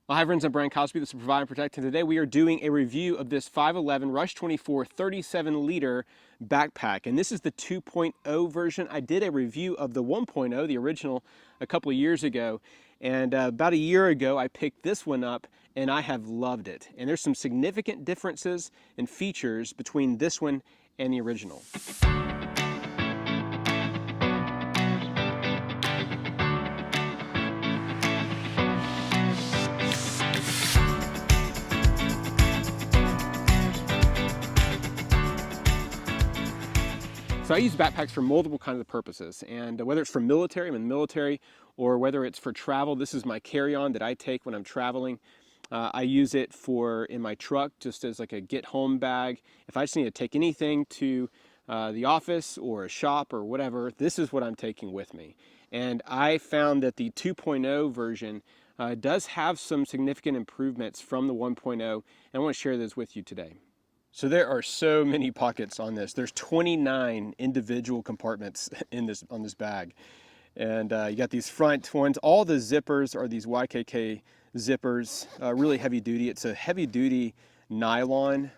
Well, hi friends, I'm Brian Cosby, this is Provide and Protect, and today we are doing a review of this 511 Rush 24 37-liter backpack, and this is the 2.0 version. I did a review of the 1.0, the original, a couple of years ago, and about a year ago I picked this one up, and I have loved it. And there's some significant differences and features between this one and the original. So I use backpacks for multiple kinds of purposes, and whether it's for military, I'm in the military, or whether it's for travel, this is my carry-on that I take when I'm traveling. I use it for in my truck just as like a get-home bag. If I just need to take anything to the office or a shop or whatever, this is what I'm taking with me. And I found that the 2.0 version does have some significant improvements from the 1.0, and I want to share those with you today. So there are so many pockets on this. There's 29 individual compartments on this bag. And you got these front ones. All the zippers are these YKK zippers, really heavy duty. It's a heavy duty nylon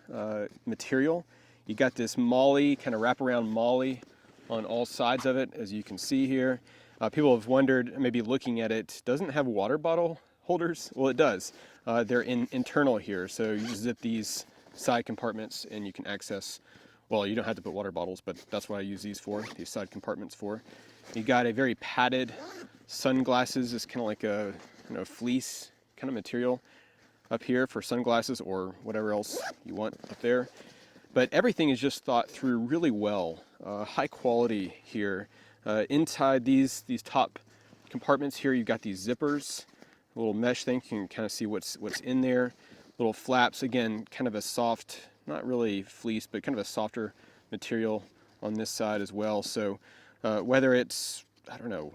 material. You got this MOLLE, kind of wraparound MOLLE on all sides of it, as you can see here. People have wondered, maybe looking at it, doesn't it have water bottle holders? Well, it does. They're internal here, so you zip these side compartments and you can access, well, you don't have to put water bottles, but that's what I use these for, these side compartments for. You got a very padded sunglasses. It's kind of like a fleece kind of material up here for sunglasses or whatever else you want up there. But everything is just thought through really well. High quality here. Inside these top compartments here, you've got these zippers, a little mesh thing. You can kind of see what's in there. Little flaps, again, kind of a soft, not really fleece, but kind of a softer material on this side as well. So whether it's, I don't know,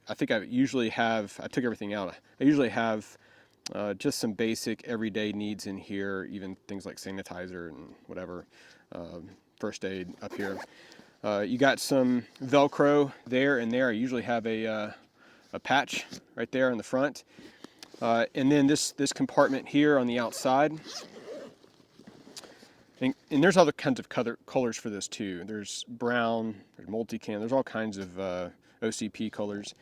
I think I took everything out. I usually have just some basic everyday needs in here, even things like sanitizer and whatever, first aid up here. You got some Velcro there and there. I usually have a patch right there in the front. And then this compartment here on the outside, and there's other kinds of colors for this too. There's brown, there's multicam, there's all kinds of OCP colors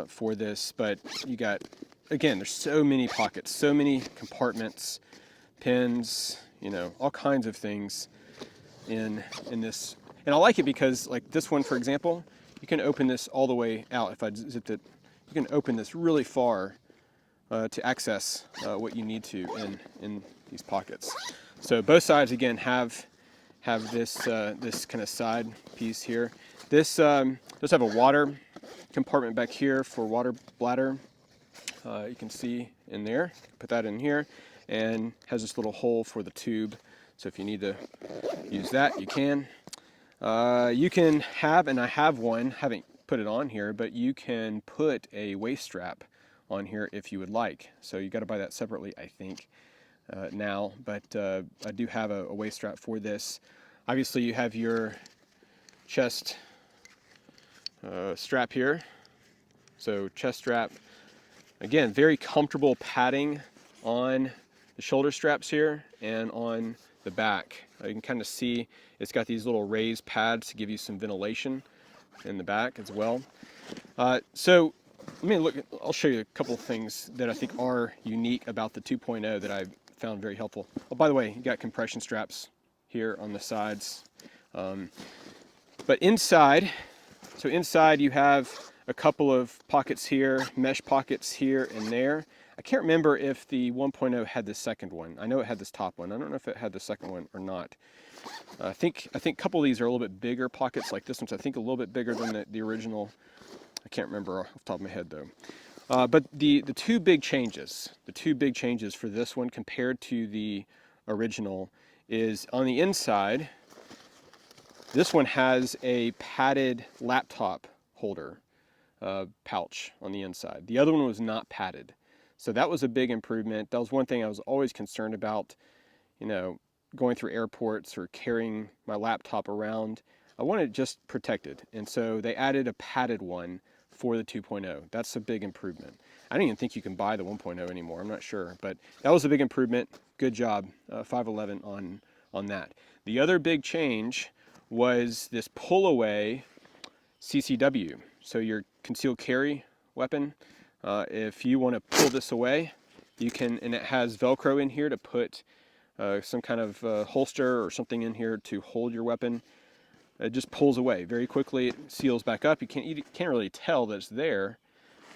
for this. But you got, again, there's so many pockets, so many compartments, pins, all kinds of things in this. And I like it because, like this one, for example, you can open this all the way out. If I zipped it, you can open this really far to access what you need to in these pockets. So both sides again have this this kind of side piece here. This does have a water compartment back here for water bladder. You can see in there. Put that in here, and has this little hole for the tube. So if you need to use that, you can. You can have, and I have one. Haven't put it on here, but you can put a waist strap on here if you would like. So you got to buy that separately, I think, now. But I do have a waist strap for this. Obviously, you have your chest strap here. So chest strap. Again, very comfortable padding on the shoulder straps here and on the back. You can kind of see it's got these little raised pads to give you some ventilation in the back as well. So let me I'll show you a couple of things that I think are unique about the 2.0 that I've found very helpful. Oh, by the way, you got compression straps here on the sides. But inside you have a couple of pockets here, mesh pockets here and there. I can't remember if the 1.0 had the second one. I know it had this top one. I don't know if it had the second one or not. I think a couple of these are a little bit bigger pockets, like this one's I think a little bit bigger than the original. I can't remember off the top of my head though. But the two big changes for this one compared to the original is on the inside. This one has a padded laptop holder pouch on the inside. The other one was not padded. So that was a big improvement. That was one thing I was always concerned about, going through airports or carrying my laptop around. I wanted it just protected. And so they added a padded one for the 2.0. That's a big improvement. I don't even think you can buy the 1.0 anymore. I'm not sure, but that was a big improvement. Good job, 511 on that. The other big change was this pull away CCW. So your concealed carry weapon, if you want to pull this away, you can, and it has Velcro in here to put some kind of holster or something in here to hold your weapon. It just pulls away very quickly. It seals back up. You can't really tell that it's there,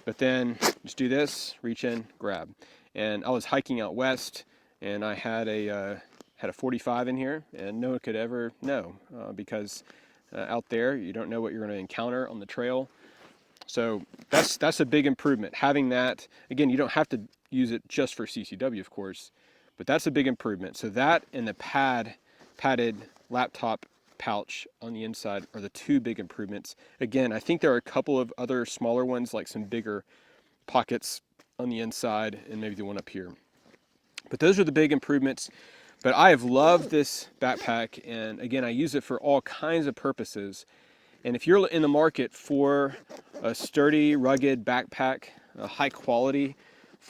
but then just do this, reach in, grab. And I was hiking out west, and I had a 45 in here, and no one could ever know because out there you don't know what you're going to encounter on the trail. So that's a big improvement. Having that, again, you don't have to use it just for CCW, of course, but that's a big improvement. So that and the padded laptop pouch on the inside are the two big improvements. Again, I think there are a couple of other smaller ones, like some bigger pockets on the inside and maybe the one up here. But those are the big improvements. But I have loved this backpack, and again, I use it for all kinds of purposes. And if you're in the market for a sturdy, rugged backpack, high quality,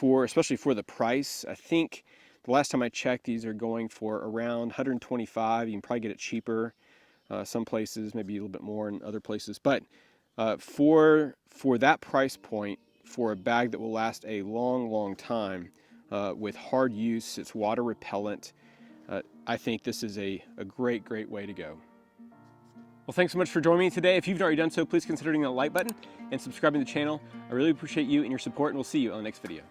especially for the price, I think the last time I checked, these are going for around $125. You can probably get it cheaper. Some places, maybe a little bit more in other places. But for that price point, for a bag that will last a long, long time, with hard use, it's water repellent, I think this is a great, great way to go. Well, thanks so much for joining me today. If you've not already done so, please consider hitting that like button and subscribing to the channel. I really appreciate you and your support, and we'll see you on the next video.